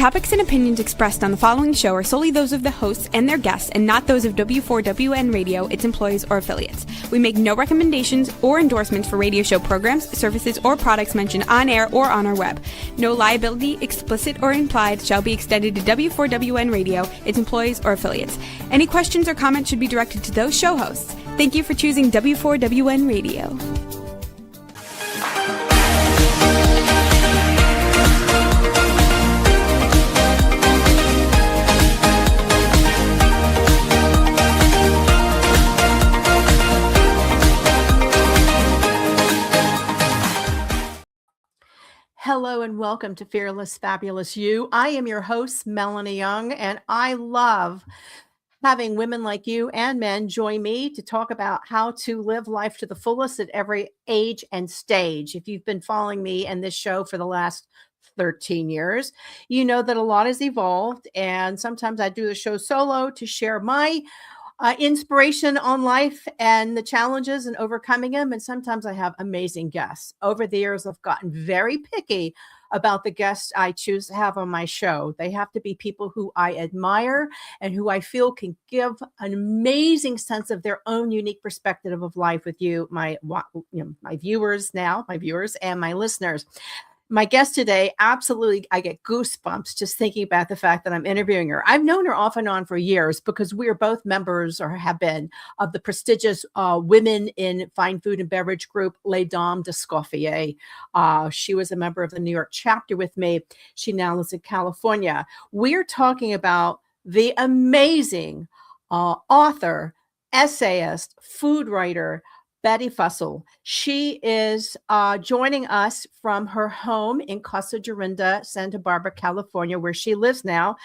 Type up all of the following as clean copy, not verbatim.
topics and opinions expressed on the following show are solely those of the hosts and their guests and not those of W4WN Radio, its employees, or affiliates. We make no recommendations or endorsements for radio show programs, services, or products mentioned on air or on our web. No liability, explicit or implied, shall be extended to W4WN Radio, its employees, or affiliates. Any questions or comments should be directed to those show hosts. Thank you for choosing W4WN Radio. Hello and welcome to Fearless, Fabulous You. I am your host, Melanie Young, and I love having women like you and men join me to talk about how to live life to the fullest at every age and stage. If you've been following me and this show for the last 13 years, you know that a lot has evolved, and sometimes I do the show solo to share my inspiration on life and the challenges and overcoming them. And sometimes I have amazing guests. Over the years, I've gotten very picky about the guests I choose to have on my show. They have to be people who I admire and who I feel can give an amazing sense of their own unique perspective of life with you, my viewers and my listeners. My guest today, absolutely, I get goosebumps just thinking about the fact that I'm interviewing her. I've known her off and on for years because we are both members, or have been, of the prestigious Women in Fine Food and Beverage group, Les Dames d'Escoffier. She was a member of the New York chapter with me. She now lives in California. We're talking about the amazing author, essayist, food writer, Betty Fussell. She is joining us from her home in Casa Dorinda, Santa Barbara, California, where she lives now.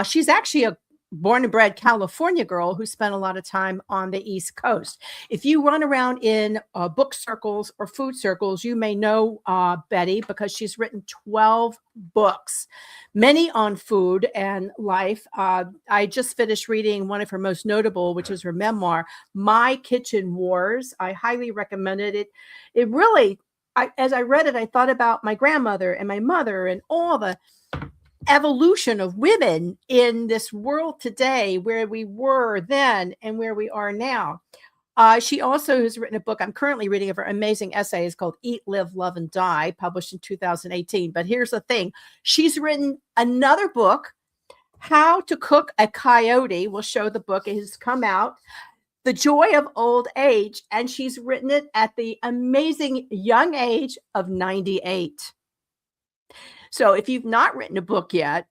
She's actually a born and bred California girl who spent a lot of time on the East Coast. If you run around in book circles or food circles, you may know Betty because she's written 12 books, many on food and life. I just finished reading one of her most notable, which is her memoir, My Kitchen Wars. I highly recommend it. It really, as I read it, I thought about my grandmother and my mother and all the evolution of women in this world today, where we were then and where we are now. She also has written a book I'm currently reading of her amazing essays called Eat, Live, Love, and Die, published in 2018. But here's the thing. She's written another book, How to Cook a Coyote. We'll show the book. It has come out. The Joy of Old Age. And she's written it at the amazing young age of 98. So if you've not written a book yet,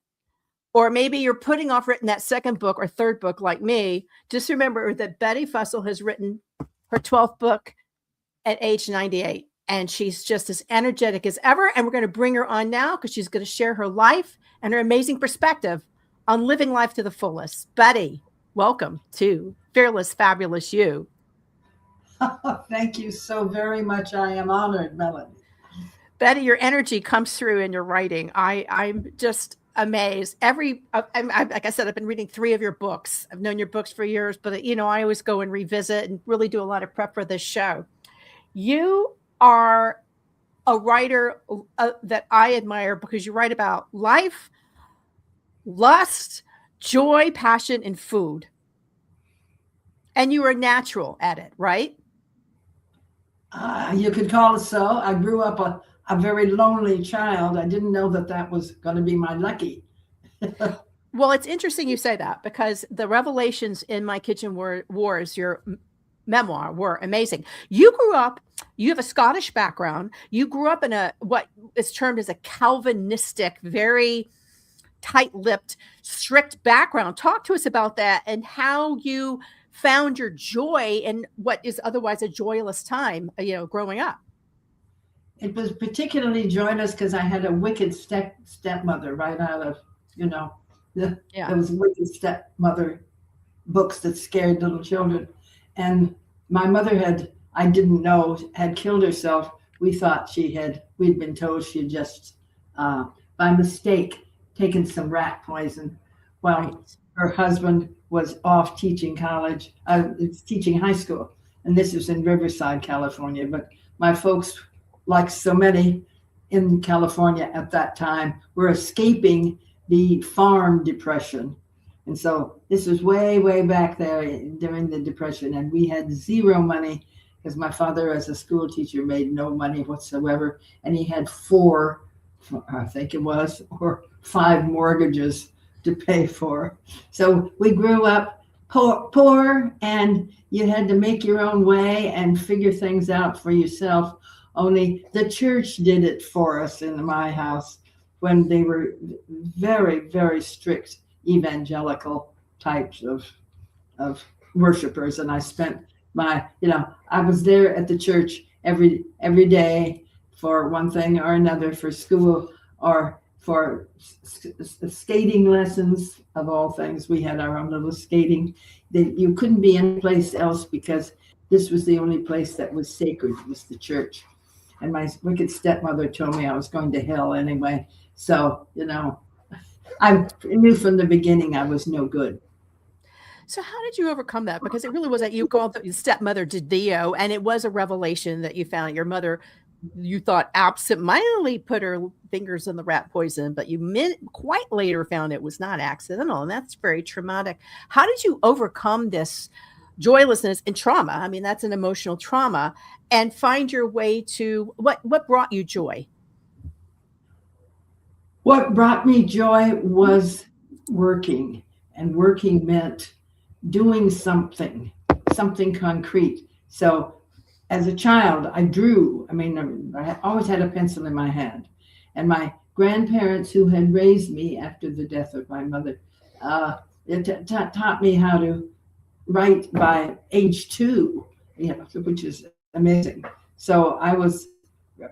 or maybe you're putting off writing that second book or third book like me, just remember that Betty Fussell has written her 12th book at age 98. And she's just as energetic as ever. And we're going to bring her on now because she's going to share her life and her amazing perspective on living life to the fullest. Betty, welcome to Fearless, Fabulous You. Thank you so very much. I am honored, Melanie. Betty, your energy comes through in your writing. I'm just amazed. Like I said, I've been reading 3 of your books. I've known your books for years, but I always go and revisit and really do a lot of prep for this show. You are a writer that I admire because you write about life, lust, joy, passion, and food. And you are natural at it, right? You could call it so. I grew up a very lonely child. I didn't know that was going to be my lucky. Well, it's interesting you say that because the revelations in My Kitchen Wars, your memoir, were amazing. You have a Scottish background. You grew up in what is termed as a Calvinistic, very tight-lipped, strict background. Talk to us about that and how you found your joy in what is otherwise a joyless time, growing up. It was particularly joyless because I had a wicked stepmother right out of, those wicked stepmother books that scared little children. And my mother I didn't know, had killed herself. We thought we'd been told she had just, by mistake, taken some rat poison while her husband was off teaching teaching high school. And this was in Riverside, California. But my folks, like so many in California at that time, were escaping the farm depression. And so this was way, way back there during the Depression. And we had zero money because my father, as a school teacher, made no money whatsoever. And he had four, I think it was, or five mortgages to pay for. So we grew up poor, and you had to make your own way and figure things out for yourself. Only the church did it for us in my house when they were very, very strict evangelical types of worshipers. And I spent I was there at the church every day for one thing or another, for school or for skating lessons, of all things. We had our own little skating. You couldn't be anyplace else because this was the only place that was sacred, was the church. And my wicked stepmother told me I was going to hell anyway. So, I knew from the beginning I was no good. So how did you overcome that? Because it really was that you called your stepmother to Dio, and it was a revelation that you found your mother, you thought absentmindedly put her fingers in the rat poison, but you quite later found it was not accidental. And that's very traumatic. How did you overcome this joylessness and trauma? I mean, that's an emotional trauma, and find your way to what brought you joy? What brought me joy was working, and working meant doing something concrete. So as a child, I drew. I mean, I always had a pencil in my hand. And my grandparents, who had raised me after the death of my mother, taught me how to write by age 2, which is amazing. So I was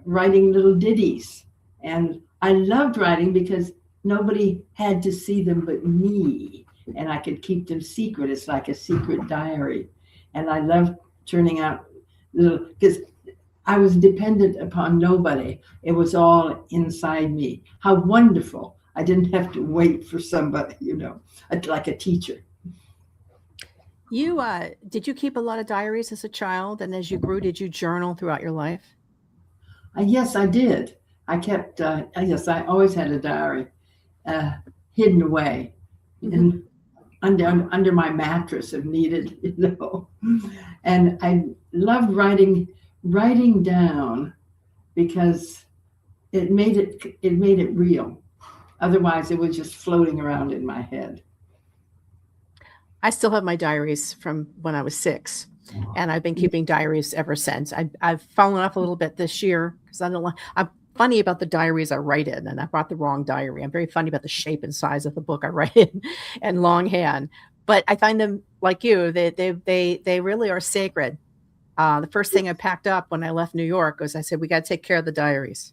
writing little ditties, and I loved writing because nobody had to see them but me, and I could keep them secret. It's like a secret diary. And I loved turning out little, because I was dependent upon nobody. It was all inside me. How wonderful. I didn't have to wait for somebody, like a teacher. You did you keep a lot of diaries as a child? And as you grew, did you journal throughout your life? Yes, I did. I kept, yes, I always had a diary hidden away. Mm-hmm. Under my mattress if needed, And I loved writing down because it made it real. Otherwise, it was just floating around in my head. I still have my diaries from when I was 6, and I've been keeping diaries ever since. I've fallen off a little bit this year because I'm funny about the diaries I write in, and I brought the wrong diary. I'm very funny about the shape and size of the book I write in and longhand. But I find them, like you, they really are sacred. The first thing I packed up when I left New York was I said, we got to take care of the diaries.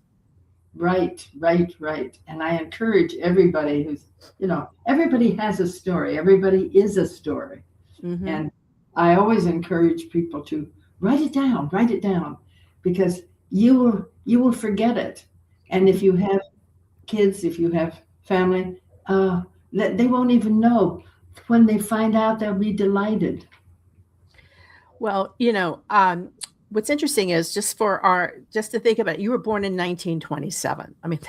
Right. And I encourage everybody who's, everybody has a story. Everybody is a story. Mm-hmm. And I always encourage people to write it down, because you will forget it. And if you have kids, if you have family, they won't even know. When they find out, they'll be delighted. Well, what's interesting is just to think about it, you were born in 1927. I mean,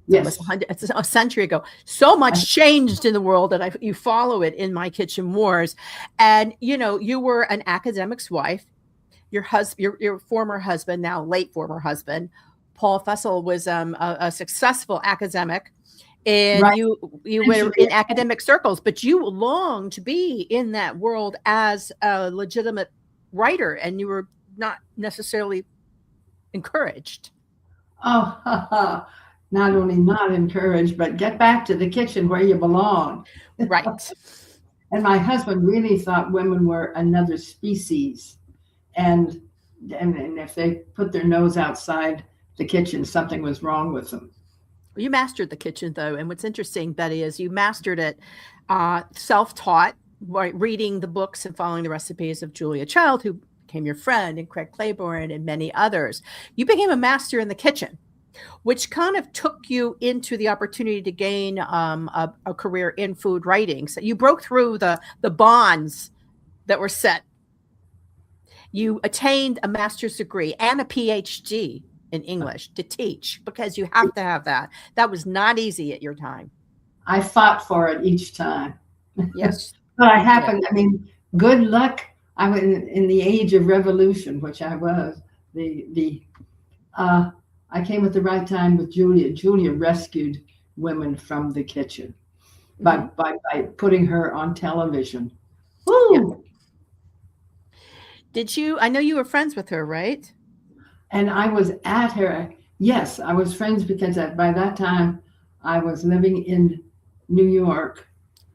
yes, it's a century ago. So much changed in the world that you follow it in My Kitchen Wars. And, you were an academic's wife. Your husband, your former husband, now late former husband, Paul Fussell, was a successful academic. And right. you were in academic circles, but you longed to be in that world as a legitimate writer, and you were not necessarily encouraged. Oh, not only not encouraged, but get back to the kitchen where you belong. Right. And my husband really thought women were another species. And if they put their nose outside the kitchen, something was wrong with them. You mastered the kitchen, though. And what's interesting, Betty, is you mastered it self-taught, reading the books and following the recipes of Julia Child, who became your friend, and Craig Claiborne and many others. You became a master in the kitchen, which kind of took you into the opportunity to gain a career in food writing. So you broke through the bonds that were set. You attained a master's degree and a PhD in English to teach, because you have to have that. That was not easy at your time. I fought for it each time. Yes. But I happened, I mean, good luck. I was in the age of revolution, which I was. I came at the right time with Julia. Julia rescued women from the kitchen by putting her on television. Woo! Yeah. I know you were friends with her, right? And I was at her. Yes, I was friends because by that time I was living in New York.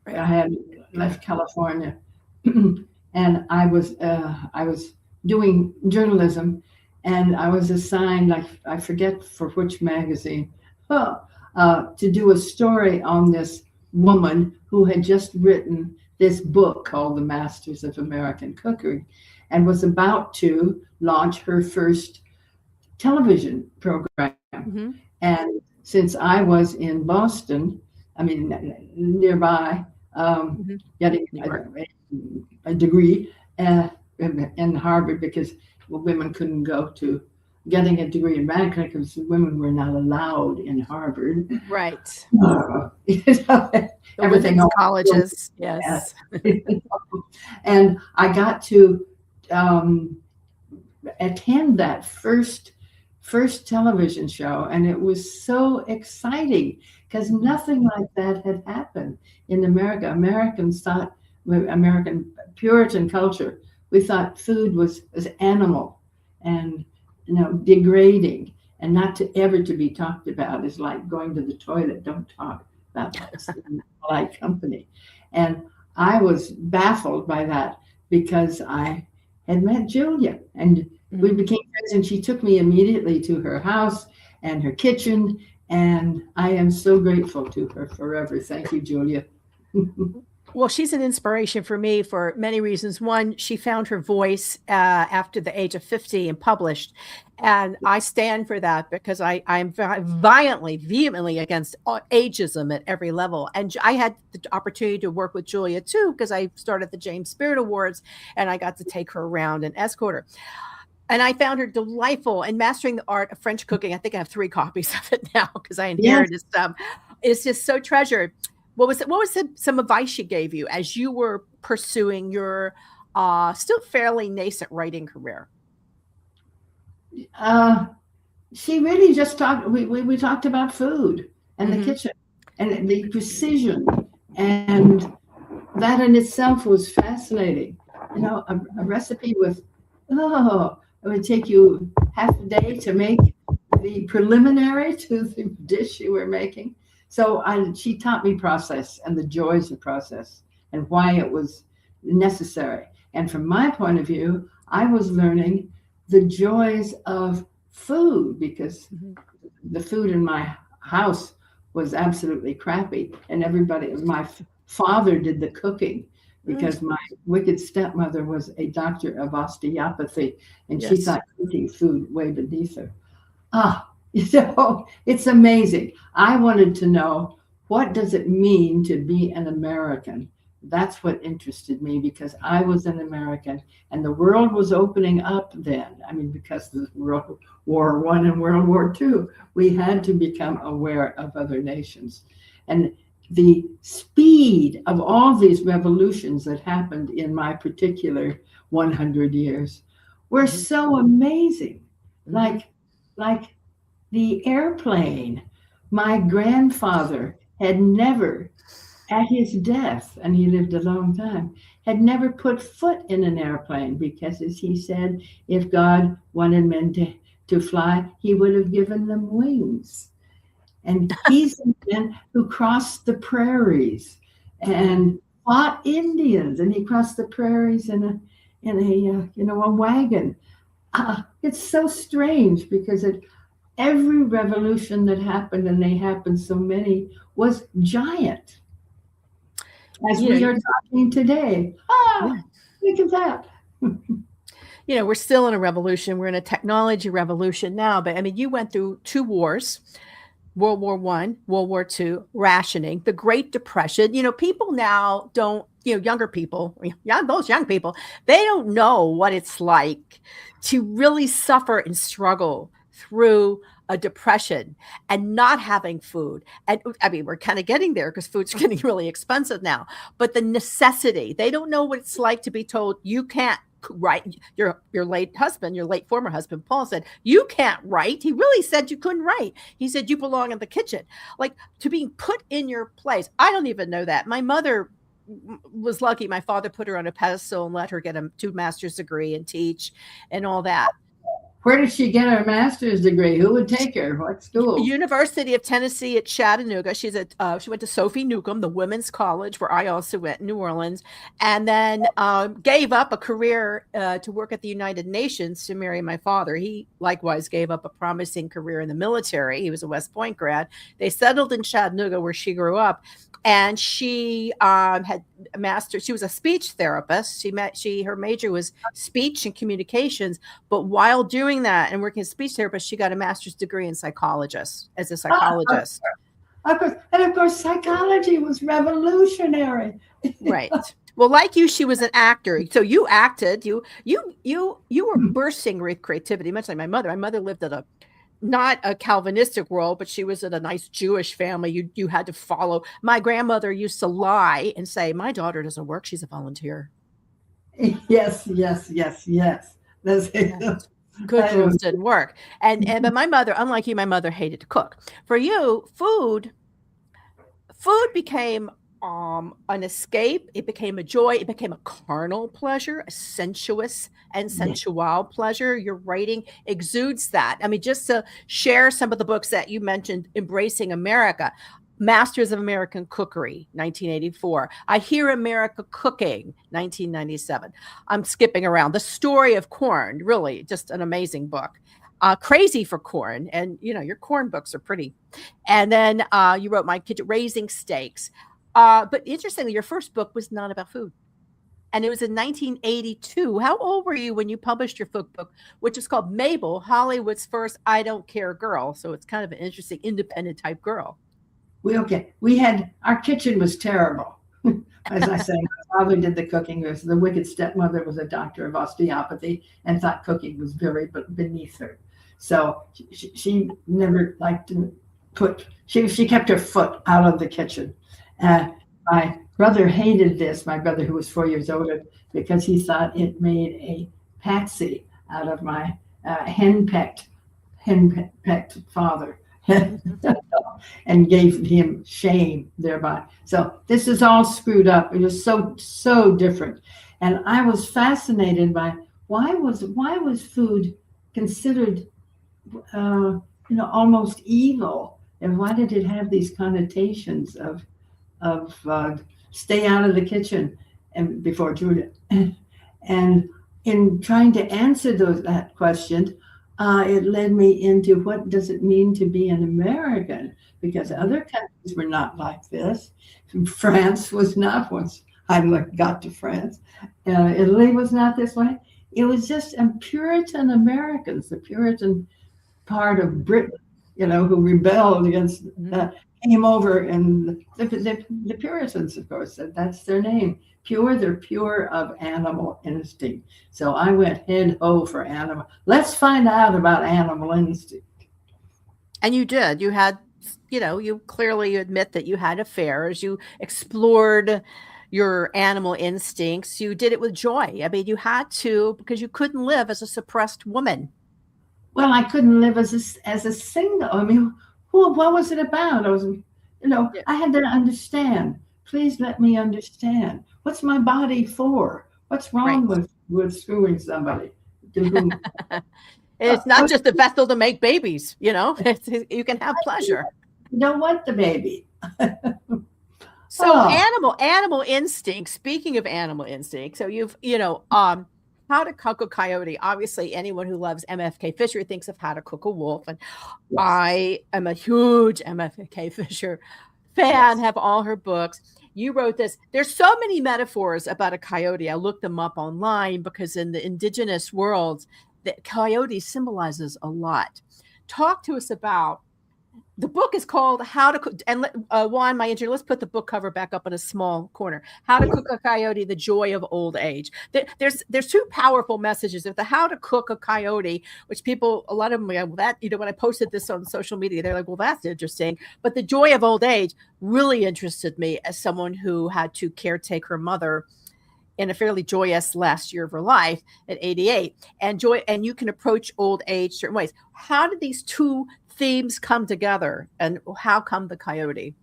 Right. I had left California, and I was doing journalism, and I was assigned, like, I forget for which magazine, to do a story on this woman who had just written this book called The Masters of American Cookery, and was about to launch her first television program. Mm-hmm. And since I was in Boston, I mean, nearby, getting a degree in Harvard, because women couldn't go to getting a degree in radical because women were not allowed in Harvard. Right. Everything else. Colleges. Yes. And I got to attend that first television show, and it was so exciting because nothing like that had happened in America. Americans thought, American Puritan culture, we thought food was animal and degrading and not to ever to be talked about. Is like going to the toilet. Don't talk about polite company. And I was baffled by that because I had met Julia, and we became friends, and she took me immediately to her house and her kitchen, and I am so grateful to her forever. Thank you, Julia. Well, she's an inspiration for me for many reasons. One, she found her voice after the age of 50 and published. And I stand for that because I'm vehemently against ageism at every level. And I had the opportunity to work with Julia too, because I started the James Spirit Awards, and I got to take her around and escort her. And I found her delightful and mastering the art of French cooking. I think I have 3 copies of it now because I inherited some. It's just so treasured. What was some advice she gave you as you were pursuing your still fairly nascent writing career? She really just talked. We talked about food and the kitchen and the precision, and that in itself was fascinating. A recipe with it would take you half a day to make the preliminary to the dish you were making. So she taught me process and the joys of process and why it was necessary. And from my point of view, I was learning the joys of food because the food in my house was absolutely crappy. And my father did the cooking because my wicked stepmother was a doctor of osteopathy, and she thought cooking food way beneath her. It's amazing. I wanted to know, what does it mean to be an American? That's what interested me, because I was an American and the world was opening up then. I mean, because of World War I and World War II, we had to become aware of other nations. And the speed of all these revolutions that happened in my particular 100 years were so amazing. Like the airplane. My grandfather had never, at his death, and he lived a long time, had never put foot in an airplane because, as he said, if God wanted men to fly, he would have given them wings. And he's the man who crossed the prairies and fought Indians, and he crossed the prairies in a wagon. It's so strange because every revolution that happened, and they happened so many, was giant. As we are talking today. Look at that. We're still in a revolution. We're in a technology revolution now. But I mean, you went through 2 wars, World War I, World War II, rationing, the Great Depression. People now don't, younger people, those young people, they don't know what it's like to really suffer and struggle through a depression and not having food. And I mean, we're kind of getting there because food's getting really expensive now, but the necessity, they don't know what it's like to be told you can't write. Your late husband, your late former husband, Paul, said, you can't write. He really said you couldn't write. He said, you belong in the kitchen. Like, to being put in your place. I don't even know that. My mother was lucky. My father put her on a pedestal and let her get a 2 master's degree and teach and all that. Where did she get her master's degree? Who would take her? What school? University of Tennessee at Chattanooga. She went to Sophie Newcomb, the women's college, where I also went in New Orleans, and then gave up a career to work at the United Nations to marry my father. He likewise gave up a promising career in the military. He was a West Point grad. They settled in Chattanooga, where she grew up. And she had a master's. She was a speech therapist. Her major was speech and communications. But while doing that and working as a speech therapist, she got a master's degree in psychologist as a psychologist. Of course, psychology was revolutionary. Right. Well, like you, she was an actor. So you acted. You were bursting with creativity, much like my mother. My mother lived at not a Calvinistic world, but she was in a nice Jewish family. You had to follow. My grandmother used to lie and say, my daughter doesn't work. She's a volunteer. Yes. Good rules didn't work. But my mother, unlike you, my mother hated to cook. For you, food became an escape. It became a joy. It became a carnal pleasure, a sensuous and sensual pleasure. Your writing exudes that. I mean, just to share some of the books that you mentioned, Embracing America, Masters of American Cookery, 1984. I Hear America Cooking, 1997. I'm skipping around. The Story of Corn, really just an amazing book. Crazy for Corn. And, your corn books are pretty. And then you wrote My Kitchen, Raising Steaks. But interestingly, your first book was not about food. And it was in 1982. How old were you when you published your book, which is called Mabel, Hollywood's First I Don't Care Girl? So it's kind of an interesting independent type girl. Our kitchen was terrible. As I say, my father did the cooking. The wicked stepmother was a doctor of osteopathy and thought cooking was very beneath her. So she never liked to she kept her foot out of the kitchen. My brother hated this, my brother who was 4 years older, because he thought it made a patsy out of my henpecked father and gave him shame thereby. So this is all screwed up. It was so different. And I was fascinated by why was food considered almost evil, and why did it have these connotations of stay out of the kitchen and before Judith. And in trying to answer that question, it led me into what does it mean to be an American? Because other countries were not like this. France was not, once I got to France. Italy was not this way. It was just Puritan Americans, the Puritan part of Britain, who rebelled against came over, and the Puritans, of course, that's their name. They're pure of animal instinct. So I went head ho for animal. Let's find out about animal instinct. And you did. You had, you clearly admit that you had affairs. You explored your animal instincts. You did it with joy. I mean, you had to, because you couldn't live as a suppressed woman. Well, I couldn't live as a single. I mean, what was it about? I was, I had to understand. Please let me understand. What's my body for? What's wrong with screwing somebody? It's not just a vessel to make babies, you can have pleasure. You don't want the baby. So animal instinct, speaking of animal instinct, so you've, How to Cook a Coyote. Obviously, anyone who loves MFK Fisher thinks of How to Cook a Wolf. And yes. I am a huge MFK Fisher fan, have all her books. You wrote this. There's so many metaphors about a coyote. I looked them up online because in the indigenous worlds, the coyote symbolizes a lot. Talk to us about The book is called How to Cook, and Juan, my engineer, let's put the book cover back up in a small corner. How to Cook a Coyote, The Joy of Old Age. There's two powerful messages. If the How to Cook a Coyote, which people, a lot of them, well, that, when I posted this on social media, they're like, well, that's interesting. But The Joy of Old Age really interested me as someone who had to caretake her mother in a fairly joyous last year of her life at 88, and you can approach old age certain ways. How did these two themes come together, and how come the Coyote?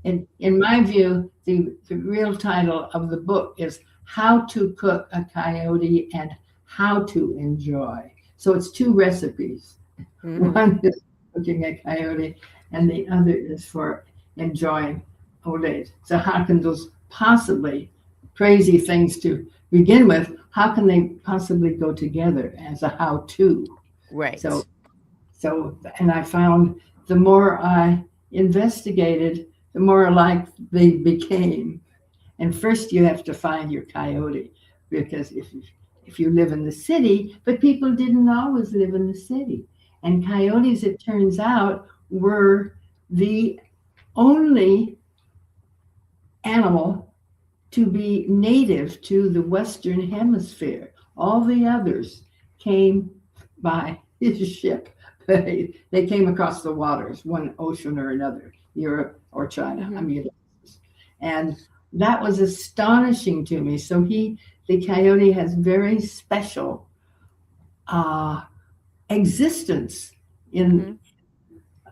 In my view, the real title of the book is How to Cook a Coyote and How to Enjoy. So it's two recipes. Mm-hmm. One is cooking a coyote, and the other is for enjoying old age. So how can those possibly crazy things to begin with, how can they possibly go together as a how-to? Right. So, and I found the more I investigated, the more alike they became. And first you have to find your coyote, because if you live in the city, but people didn't always live in the city. And coyotes, it turns out, were the only animal to be native to the Western Hemisphere. All the others came by ship. They came across the waters, one ocean or another, Europe or China. Mm-hmm. And that was astonishing to me. So the coyote has very special existence in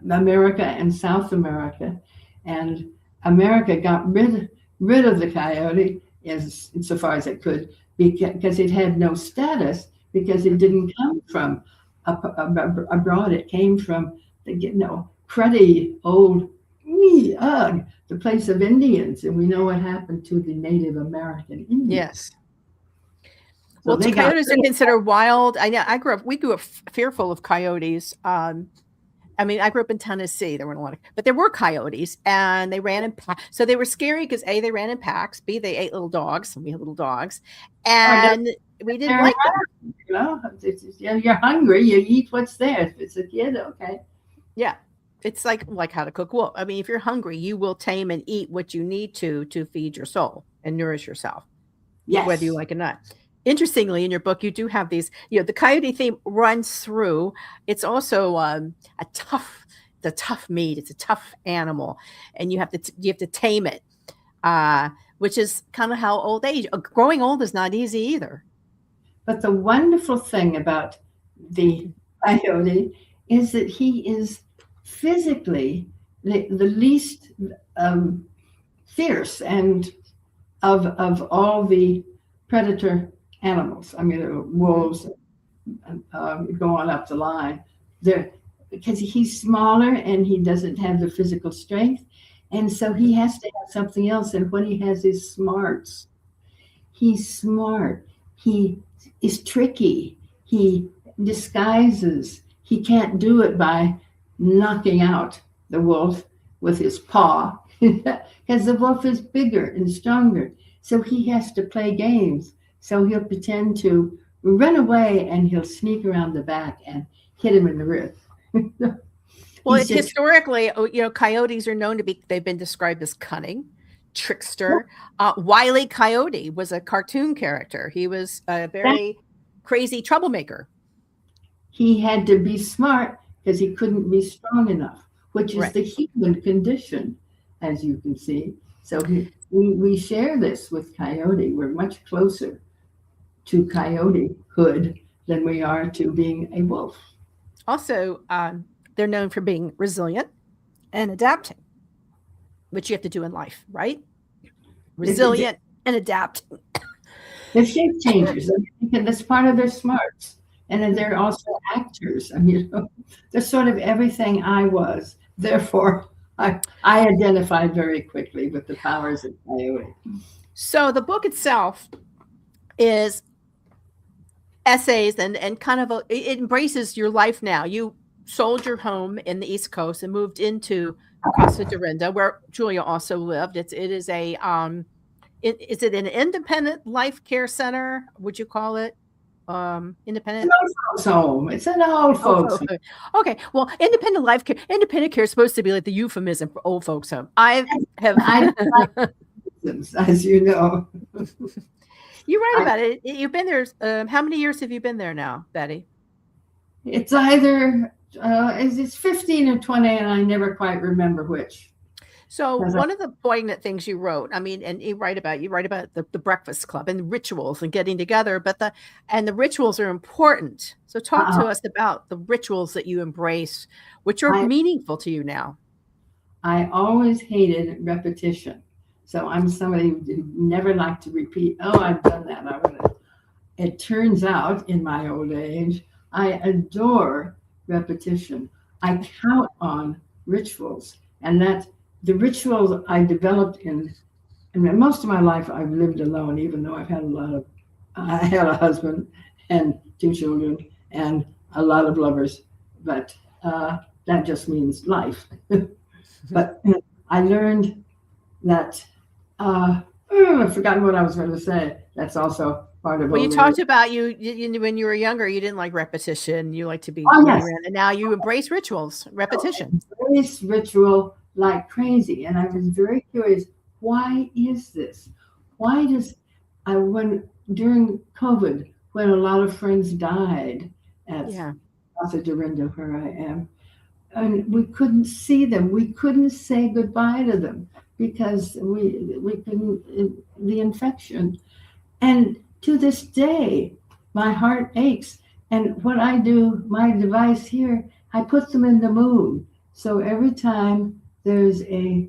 America and South America. And America got rid of the coyote insofar as it could, because it had no status, because it didn't come from abroad. It came from the cruddy old the place of Indians, and we know what happened to the Native American Indians. Yes. Well, coyotes are considered wild. We grew up fearful of coyotes. I grew up in Tennessee. There weren't a lot but there were coyotes, and they ran in packs. So they were scary because A, they ran in packs. B, they ate little dogs. And we had little dogs, and we didn't like them. You're hungry. You eat what's there. If it's a kid, okay. Yeah, it's like How to Cook Wolf. If you're hungry, you will tame and eat what you need to feed your soul and nourish yourself. Yes, whether you like it or not. Interestingly, in your book, you do have these, the coyote theme runs through. It's also the tough meat. It's a tough animal, and you have to tame it, which is kind of how growing old is not easy either. But the wonderful thing about the coyote is that he is physically the least fierce and of all the predator animals. Wolves go on up the line. Because he's smaller and he doesn't have the physical strength. And so he has to have something else. And what he has is smarts. He's smart. He is tricky. He disguises. He can't do it by knocking out the wolf with his paw, because the wolf is bigger and stronger. So he has to play games. So he'll pretend to run away, and he'll sneak around the back and hit him in the ribs. Well, historically, coyotes are known they've been described as cunning, trickster. Wile E. Coyote was a cartoon character. He was a very crazy troublemaker. He had to be smart because he couldn't be strong enough, which is the human condition, as you can see. So we share this with coyote. We're much closer to coyotehood than we are to being a wolf. Also, they're known for being resilient and adapting, which you have to do in life, right? Resilient and adapting. They're shape changers, and that's part of their smarts. And then they're also actors. They're sort of everything I was. Therefore, I identified very quickly with the powers of coyote. So the book itself is essays and kind of it embraces your life now. You sold your home in the East Coast and moved into Casa Dorinda, where Julia also lived. Is it an independent life care center? Would you call it? independent? It's an old folks home. It's an old folks home. Okay. Well, independent care is supposed to be like the euphemism for old folks home. I as you know. You write about it. You've been there. How many years have you been there now, Betty? It's either it's 15 or 20, and I never quite remember which. So one of the poignant things you wrote, I mean, and you write about the Breakfast Club and rituals and getting together, but the rituals are important. So talk to us about the rituals that you embrace, which are meaningful to you now. I always hated repetition. So I'm somebody who never liked to repeat. Oh, I've done that. It turns out in my old age, I adore repetition. I count on rituals, and that the rituals I developed in most of my life, I've lived alone, even though I had a husband and 2 children and a lot of lovers, but that just means life. But I learned that, I've forgotten what I was going to say. That's also part of it. Well, you talked about you when you were younger, you didn't like repetition. You like to be yes. around, and now you embrace rituals, repetition. I embrace ritual like crazy. And I was very curious, why is this? Why does during COVID, when a lot of friends died at Casa Dorinda, where I am, and we couldn't see them, we couldn't say goodbye to them because we couldn't, the infection. And to this day, my heart aches. And what I do, my device here, I put them in the moon. So every time there's a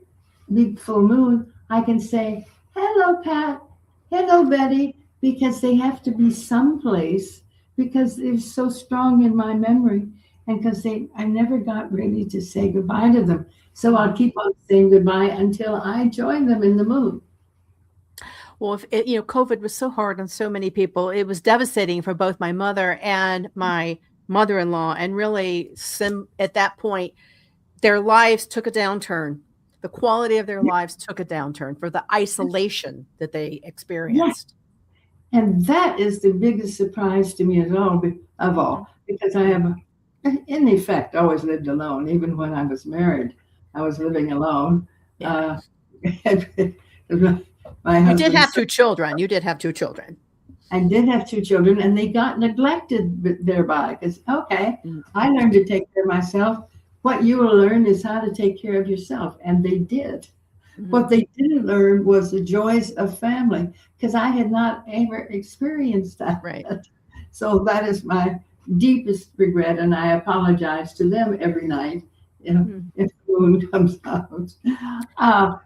big full moon, I can say, hello, Pat, hello, Betty, because they have to be someplace because they're so strong in my memory and because I never got ready to say goodbye to them. So I'll keep on saying goodbye until I join them in the moon. Well, COVID was so hard on so many people. It was devastating for both my mother and my mother-in-law. And really, at that point, their lives took a downturn. The quality of their lives took a downturn for the isolation that they experienced. Yeah. And that is the biggest surprise to me of all, because I have, in effect, always lived alone. Even when I was married, I was living alone. Yeah. You did have 2 children. You did have 2 children. I did have 2 children, and they got neglected thereby. Because, I learned to take care of myself. What you will learn is how to take care of yourself. And they did. Mm-hmm. What they didn't learn was the joys of family, because I had not ever experienced that. Right. So that is my deepest regret, and I apologize to them every night. If the moon comes out,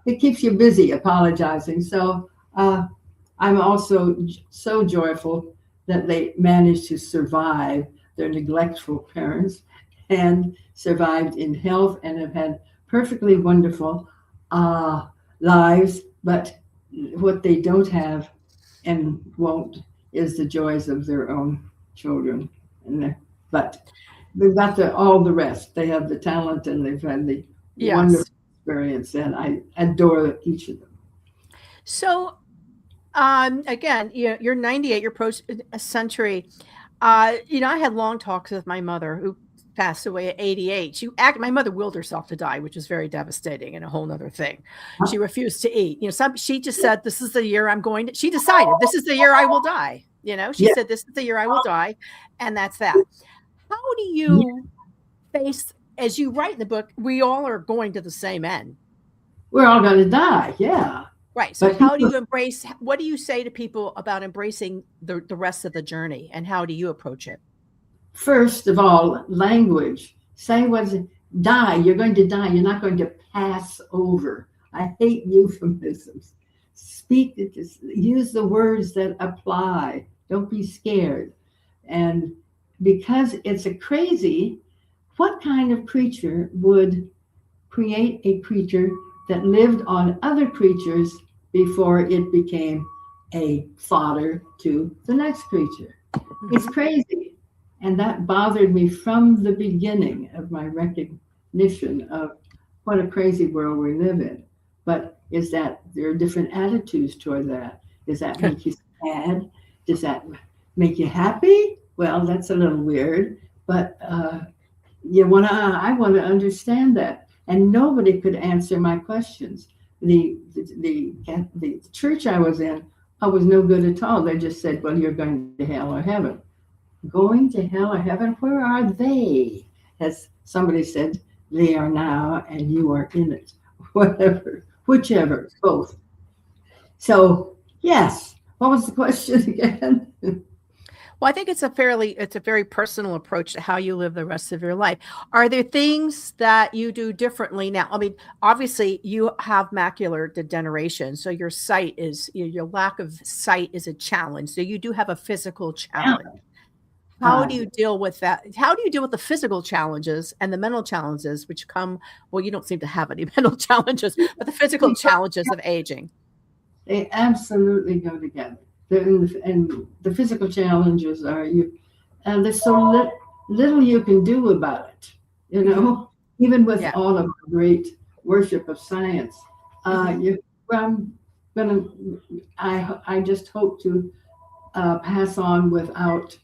it keeps you busy apologizing. So I'm also so joyful that they managed to survive their neglectful parents and survived in health and have had perfectly wonderful lives. But what they don't have and won't is the joys of their own children. But they've got all the rest. They have the talent and they've had the wonderful experience, and I adore each of them. So, again, you're 98. You're approaching a century. I had long talks with my mother, who passed away at 88. My mother willed herself to die, which was very devastating and a whole other thing. She refused to eat. She just said, "This is the year I'm going to." She decided this is the year I will die. She said, "This is the year I will die," and that's that. How do you face, as you write in the book, we all are going to the same end. We're all going to die, yeah. Right. So how do you embrace, what do you say to people about embracing the rest of the journey, and how do you approach it? First of all, language. Say die. You're going to die. You're not going to pass over. I hate euphemisms. Use the words that apply. Don't be scared. And because it's what kind of creature would create a creature that lived on other creatures before it became a fodder to the next creature? It's crazy. And that bothered me from the beginning of my recognition of what a crazy world we live in. But is that there are different attitudes toward that? Does that make you sad? Does that make you happy? Well, that's a little weird, but I want to understand that. And nobody could answer my questions. The church I was in, I was no good at all. They just said, well, you're going to hell or heaven. Going to hell or heaven? Where are they? As somebody said, they are now and you are in it. Whatever, whichever, both. So, yes. What was the question again? Well, I think it's a very personal approach to how you live the rest of your life. Are there things that you do differently now? I mean, obviously you have macular degeneration, so your lack of sight is a challenge. So you do have a physical challenge. How do you deal with that? How do you deal with the physical challenges and the mental challenges which come, well, you don't seem to have any mental challenges, but the physical challenges of aging? They absolutely go together. And the physical challenges are there's so little you can do about it, even with all of the great worship of science. I just hope to pass on without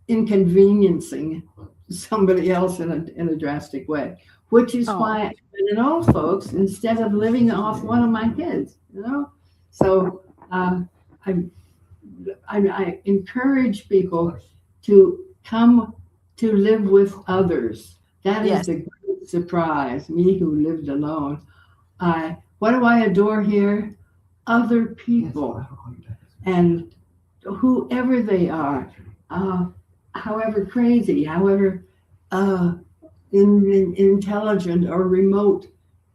inconveniencing somebody else in a drastic way, which is why I've been an old folks instead of living off one of my kids, So I encourage people to come to live with others. That is the great surprise. Me who lived alone. What do I adore here? Other people, and whoever they are, however crazy, however intelligent or remote,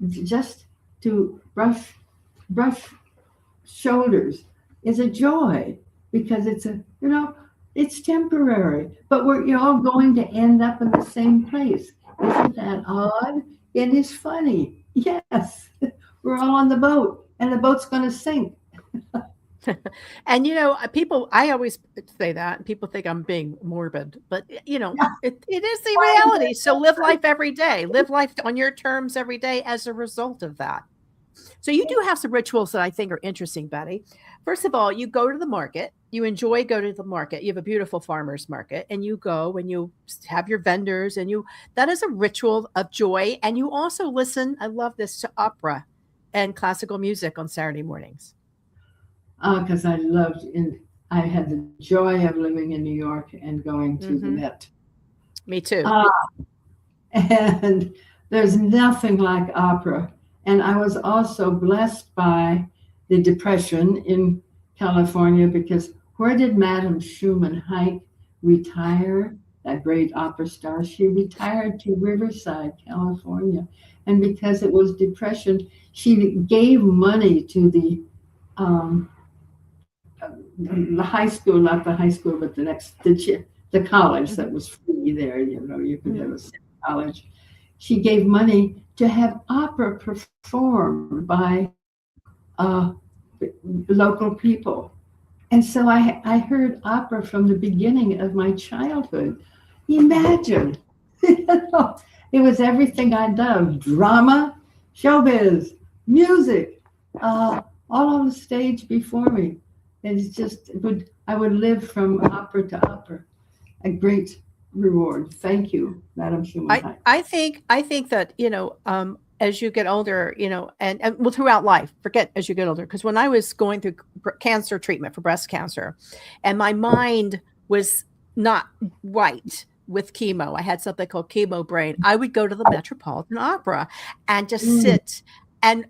just to brush shoulders is a joy, because it's temporary, but you're all going to end up in the same place. Isn't that odd? It is funny. Yes, we're all on the boat, and the boat's going to sink. And I always say that, and people think I'm being morbid, but it is the reality. So live life every day. Live life on your terms every day as a result of that. So you do have some rituals that I think are interesting, Betty. First of all, you go to the market. You enjoy going to the market. You have a beautiful farmer's market, and you go and you have your vendors, and that is a ritual of joy. And you also listen, I love this, to opera and classical music on Saturday mornings. Because I had the joy of living in New York and going to the Met. Me too. And there's nothing like opera. And I was also blessed by the Depression in California, because where did Madame Schumann retire? That great opera star. She retired to Riverside, California. And because it was Depression, she gave money to the high school, not the high school, but the college that was free there. You could have a college. She gave money to have opera performed by local people. And so I heard opera from the beginning of my childhood. Imagine, it was everything I loved: drama, showbiz, music, all on the stage before me. It's just, I would live from opera to opera. A great reward. Thank you, Madam Schumann. I think that, as you get older, and well, throughout life, forget as you get older, because when I was going through cancer treatment for breast cancer, and my mind was not right with chemo, I had something called chemo brain. I would go to the Metropolitan Opera and just sit and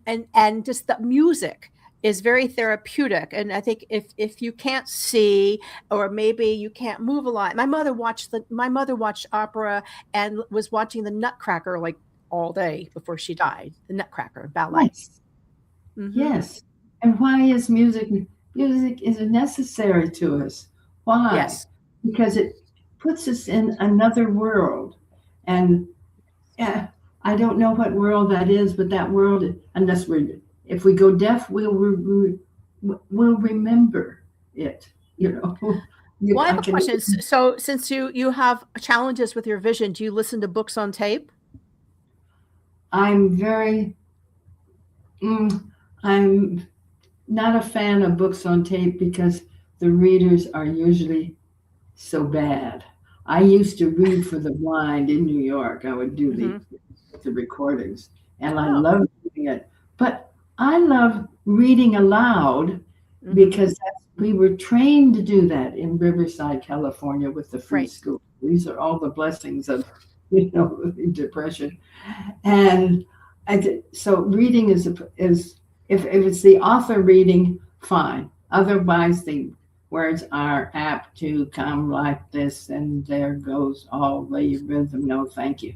just the music is very therapeutic. And I think if you can't see, or maybe you can't move a lot, my mother watched opera and was watching the Nutcracker like all day before she died. The Nutcracker ballet. Yes. Yes. And why is music is necessary to us? Why? Yes. Because it puts us in another world. And I don't know what world that is, but that world, if we go deaf, we'll remember it. Well, I have a question. So since you have challenges with your vision, do you listen to books on tape? I'm not a fan of books on tape, because the readers are usually so bad. I used to read for the blind in New York. I would do the recordings, and I loved doing it. But I love reading aloud because we were trained to do that in Riverside, California, with the free school. These are all the blessings of, depression. And so reading is if it's the author reading, fine. Otherwise, the words are apt to come like this, and there goes all the rhythm. No, thank you.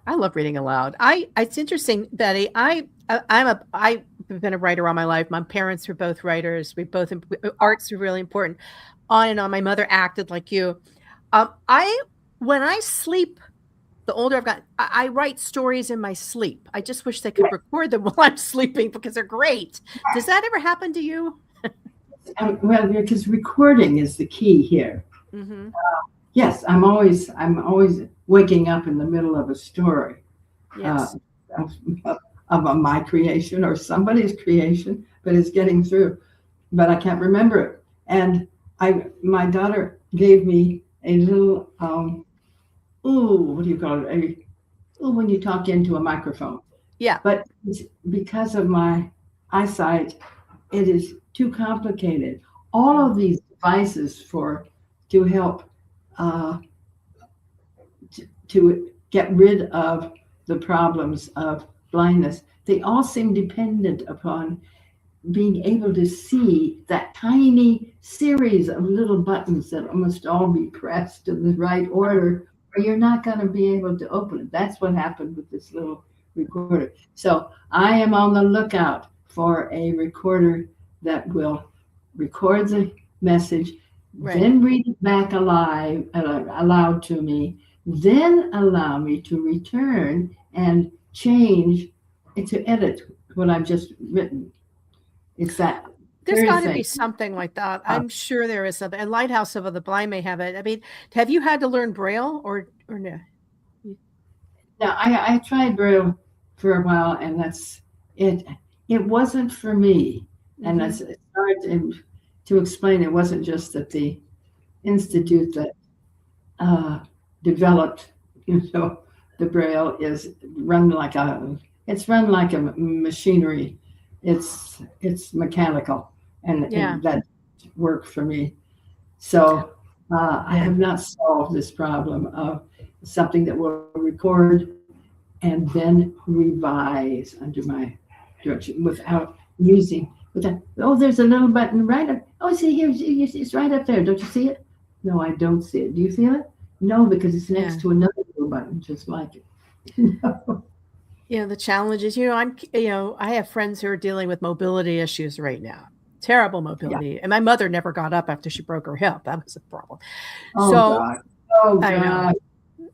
I love reading aloud. It's interesting, Betty. I've been a writer all my life. My parents were both writers. Arts are really important. On and on. My mother acted like you. When I sleep, the older I've gotten, I write stories in my sleep. I just wish they could record them while I'm sleeping because they're great. Does that ever happen to you? Well, because recording is the key here. Yes, I'm always waking up in the middle of a story, of my creation or somebody's creation, but it's getting through. But I can't remember it. And my daughter gave me a little what do you call it? When you talk into a microphone. Yeah. But because of my eyesight, it is too complicated. All of these devices to help to get rid of the problems of blindness, they all seem dependent upon being able to see that tiny series of little buttons that must all be pressed in the right order, or you're not going to be able to open it. That's what happened with this little recorder. So I am on the lookout for a recorder that will record the message, then read it back aloud to me, then allow me to return and change it, to edit what I've just written. It's that. There's got to be something like that. I'm sure there is something. And Lighthouse of the Blind may have it. I mean, have you had to learn Braille or no? No, I tried Braille for a while, and that's it. It wasn't for me, and it's hard to explain. It wasn't just that the institute that developed, the Braille is run like a machinery. It's mechanical, and that worked for me. So I have not solved this problem of something that will record and then revise under my direction without using. There's a little button right up. Oh, see here, it's right up there. Don't you see it? No, I don't see it. Do you feel it? No, because it's next to another little button just like it. The challenge is, I have friends who are dealing with mobility issues right now. Terrible mobility. Yeah. And my mother never got up after she broke her hip. That was a problem. God. I know.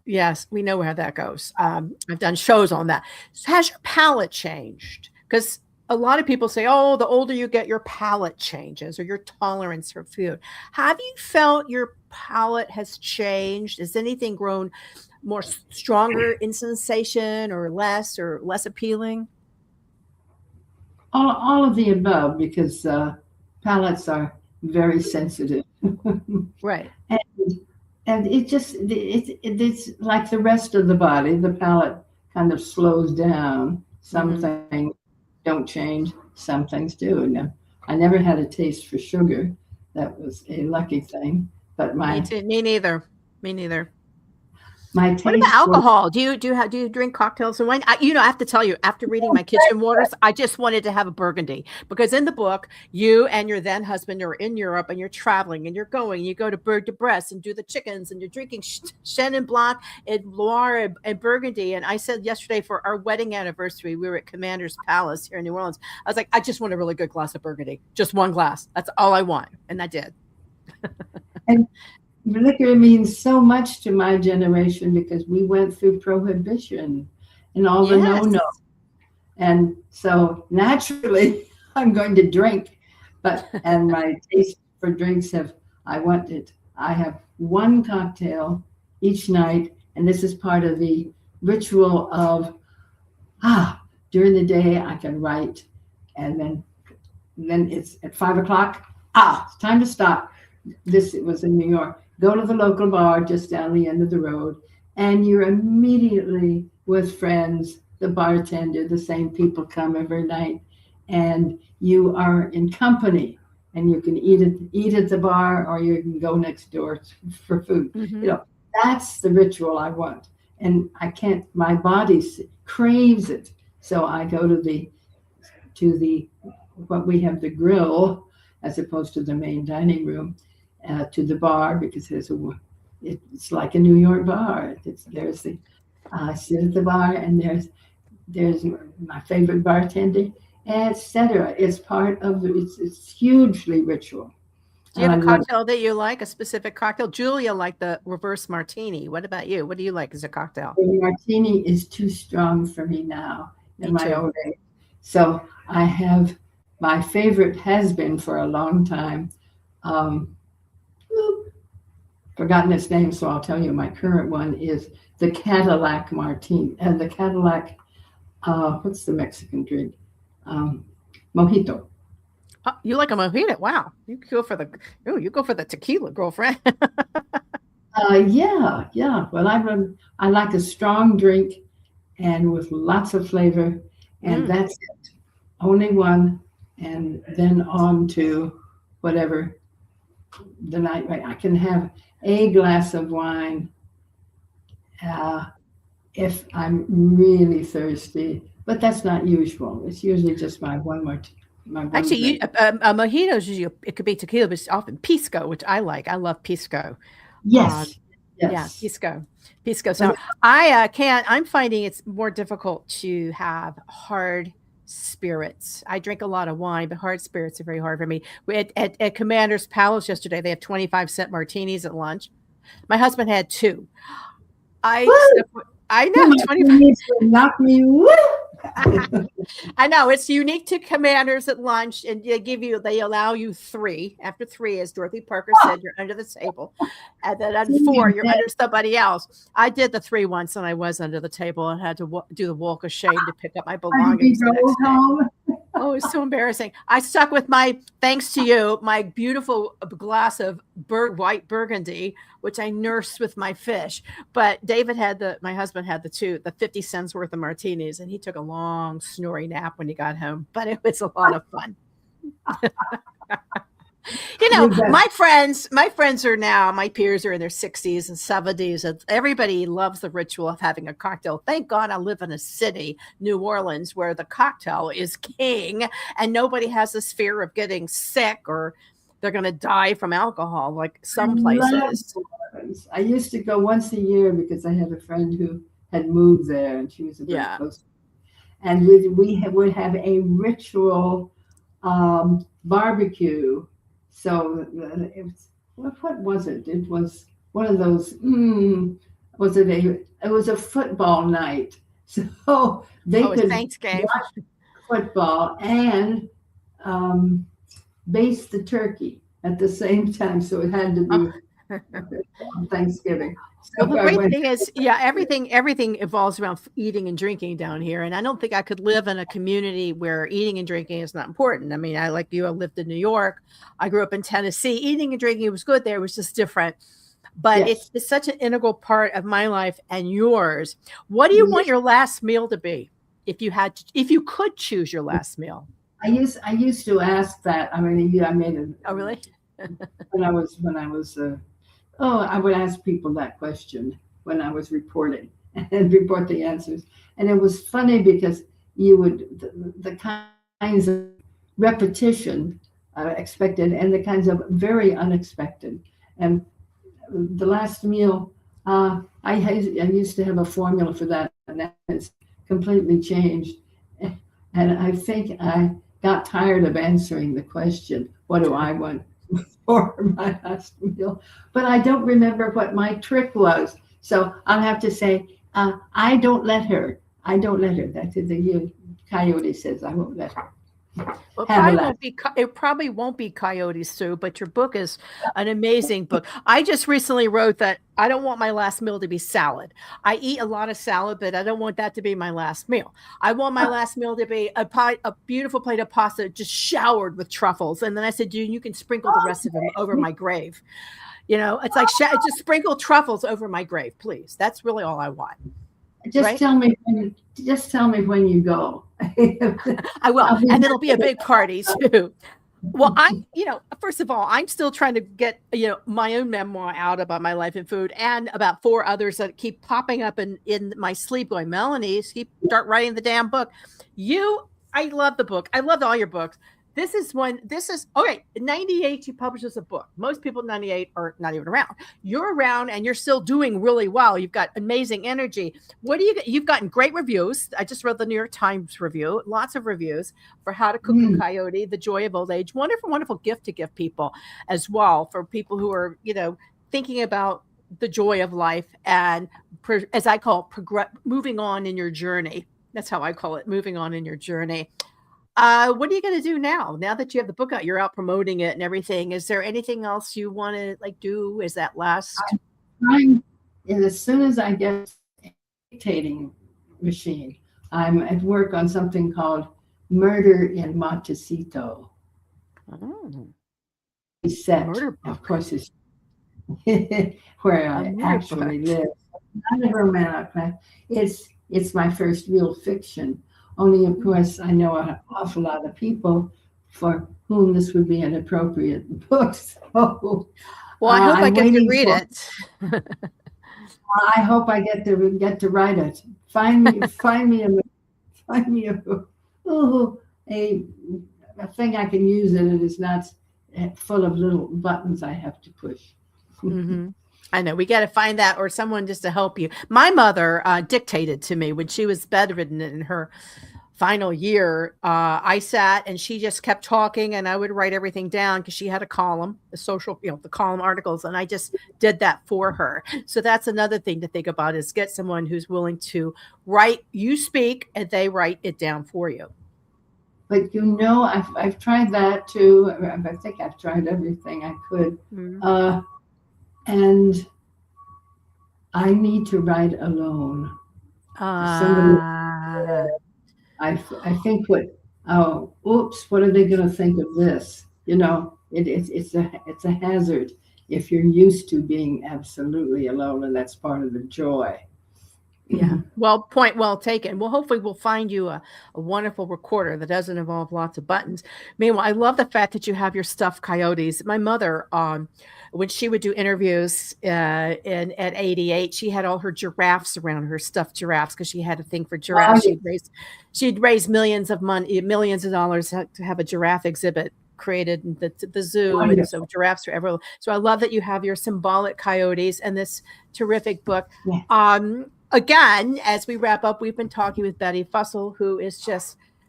Yes, we know how that goes. I've done shows on that. So has your palate changed? Because a lot of people say, the older you get, your palate changes or your tolerance for food. Have you felt your palate has changed? Has anything grown more stronger in sensation or less appealing? All of the above, because palates are very sensitive. Right. And it's like the rest of the body. The palate kind of slows down. Some things don't change. Some things do. Now, I never had a taste for sugar. That was a lucky thing. But me neither. My taste. What about alcohol? Do you drink cocktails and wine? I have to tell you, after reading my kitchen waters, I just wanted to have a Burgundy, because in the book, you and your then husband are in Europe and you're traveling and you go to Berg de Bresse and do the chickens, and you're drinking Chenin Blanc and Loire and Burgundy. And I said yesterday, for our wedding anniversary, we were at Commander's Palace here in New Orleans. I was like, I just want a really good glass of Burgundy, just one glass. That's all I want, and I did. And liquor means so much to my generation, because we went through prohibition and all the no-no. And so naturally I'm going to drink, and my taste for drinks I have one cocktail each night. And this is part of the ritual of, during the day I can write, and then it's at 5 o'clock. It's time to stop. this was in New York. Go to the local bar just down the end of the road, and you're immediately with friends, the bartender, the same people come every night, and you are in company, and you can eat at the bar, or you can go next door for food. That's the ritual I want. And I can't, my body craves it. So I go to what we have, the grill, as opposed to the main dining room, to the bar, because it's like a New York bar. I sit at the bar, and there's my favorite bartender, etc. It's part of it's hugely ritual. Do you have a cocktail that you like, a specific cocktail? Julia liked the reverse martini. What about you? What do you like as a cocktail? The martini is too strong for me now in my old age. So I have, my favorite has been for a long time, forgotten its name, so I'll tell you, my current one is the Cadillac martini. And the Cadillac, what's the Mexican drink? Mojito. Oh, you like a mojito? Wow, you go for the tequila, girlfriend. Yeah. Well, I like a strong drink, and with lots of flavor, and that's it. Only one, and then on to whatever the night. I can have a glass of wine if I'm really thirsty, but that's not usual. It's usually just my one martini. Actually, a mojito is usually, it could be tequila, but it's often pisco, which I like. I love pisco. Yes. Yeah, pisco. So I'm finding it's more difficult to have hard spirits. I drink a lot of wine, but hard spirits are very hard for me. At Commander's Palace yesterday, they had 25-cent martinis at lunch. My husband had 2. I know. 25. Knock me. I know it's unique to Commanders at lunch, and they allow you 3. After 3, as Dorothy Parker said, you're under the table, and then at 4, you're under somebody else. I did the 3 once, and I was under the table and had to do the walk of shame to pick up my belongings. Oh, it's so embarrassing. I stuck with thanks to you, my beautiful glass of white Burgundy, which I nursed with my fish. But my husband had the 50 cents worth of martinis, and he took a long snoring nap when he got home. But it was a lot of fun. My friends are now, my peers are in their 60s and 70s, and everybody loves the ritual of having a cocktail. Thank God I live in a city, New Orleans, where the cocktail is king, and nobody has this fear of getting sick or they're going to die from alcohol like some places. I used to go once a year because I had a friend who had moved there, and she was very close. And we would have a ritual barbecue. So what was it? It was one of those. It was a football night, so they could watch football and baste the turkey at the same time. So it had to be on Thanksgiving. So the great thing is, everything evolves around eating and drinking down here. And I don't think I could live in a community where eating and drinking is not important. I mean, I lived in New York. I grew up in Tennessee. Eating and drinking was good there. It was just different. But it's such an integral part of my life and yours. What do you want your last meal to be? If you could choose your last meal? I used to ask that. I mean, I made it. Oh, really? when I was I would ask people that question when I was reporting and report the answers. And it was funny because you would, the kinds of repetition expected and the kinds of very unexpected. And the last meal, I used to have a formula for that, and that has completely changed. And I think I got tired of answering the question, what do I want for my last meal? But I don't remember what my trick was. So I'll have to say, I don't let her. That's it. The Coyote says, I won't let her. Well, Have a laugh. it probably won't be Coyote Sue, but your book is an amazing book. I just recently wrote that I don't want my last meal to be salad. I eat a lot of salad, but I don't want that to be my last meal. I want my last meal to be a beautiful plate of pasta just showered with truffles. And then I said, you can sprinkle the rest of them over my grave. It's like just sprinkle truffles over my grave, please. That's really all I want. Just tell me when you go. I will, and it'll be a big party too. Well, first of all, I'm still trying to get, my own memoir out about my life in food, and about 4 others that keep popping up in my sleep going, Melanie, start writing the damn book. I love the book. I loved all your books. Okay. In 98, you published as a book. Most people in 98 are not even around. You're around and you're still doing really well. You've got amazing energy. You've gotten great reviews. I just read the New York Times review, lots of reviews for How to Cook a Coyote, The Joy of Old Age. Wonderful, wonderful gift to give people as well, for people who are, thinking about the joy of life and, as I call it, moving on in your journey. That's how I call it, moving on in your journey. What are you going to do now that you have the book out, you're out promoting it and everything? Is there anything else you want to do? Is that last? And as soon as I get a dictating machine, I'm at work on something called Murder in Montecito. Oh. Set, of course, is where I actually live. Not a romantic. It's my first real fiction. Only, of course, I know an awful lot of people for whom this would be an appropriate book. So, well, I hope I get to read it. I hope I get to write it. Find me a thing I can use in it is not full of little buttons I have to push. Mm-hmm. I know, we got to find that, or someone just to help you. My mother dictated to me when she was bedridden in her final year. I sat and she just kept talking, and I would write everything down because she had a column, the column articles, and I just did that for her. So that's another thing to think about, is get someone who's willing to write. You speak and they write it down for you. But I've tried that too. I think I've tried everything I could. Mm-hmm. And I need to write alone. I think what are they going to think of this? It's a hazard if you're used to being absolutely alone, and that's part of the joy. Yeah. Well, point well taken. Well, hopefully we'll find you a wonderful recorder that doesn't involve lots of buttons. Meanwhile, I love the fact that you have your stuffed coyotes. My mother, when she would do interviews at 88, she had all her giraffes around her, stuffed giraffes, because she had a thing for giraffes. She'd raised millions of dollars to have a giraffe exhibit created in the zoo. And so giraffes are everywhere. So I love that you have your symbolic coyotes and this terrific book. Yeah. Again, as we wrap up, we've been talking with Betty Fussell, who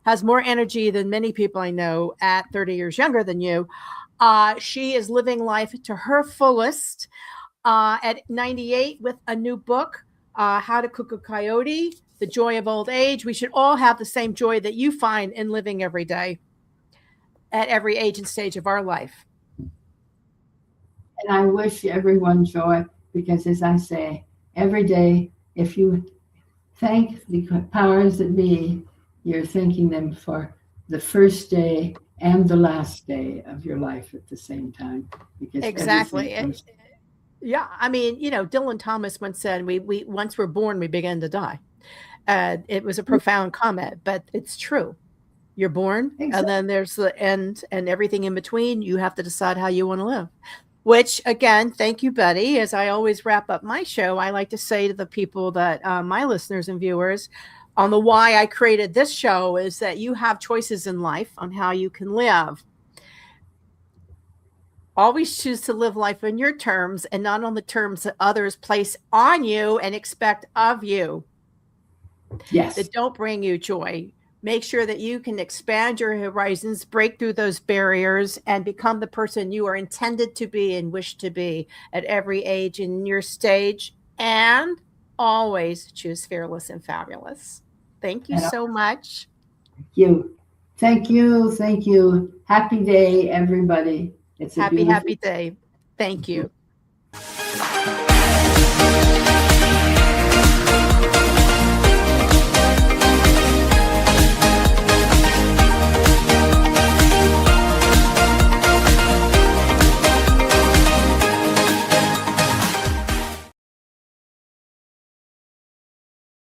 has more energy than many people I know at 30 years younger than you. She is living life to her fullest at 98 with a new book, How to Cook a Coyote, The Joy of Old Age. We should all have the same joy that you find in living every day at every age and stage of our life. And I wish everyone joy, because as I say, every day, if you thank the powers that be, you're thanking them for the first day and the last day of your life at the same time. Because exactly. Yeah. I mean, Dylan Thomas once said, we once we're born, we begin to die. It was a profound comment, but it's true. You're born, exactly. And then there's the end, and everything in between. You have to decide how you want to live. Which, again, thank you, Betty. As I always wrap up my show, I like to say to the people that my listeners and viewers on the why I created this show is that you have choices in life on how you can live. Always choose to live life on your terms and not on the terms that others place on you and expect of you. Yes. That don't bring you joy. Make sure that you can expand your horizons, break through those barriers, and become the person you are intended to be and wish to be at every age in your stage. And always choose fearless and fabulous. Thank you so much. Thank you. Thank you. Thank you. Happy day, everybody. It's a happy day. Thank you.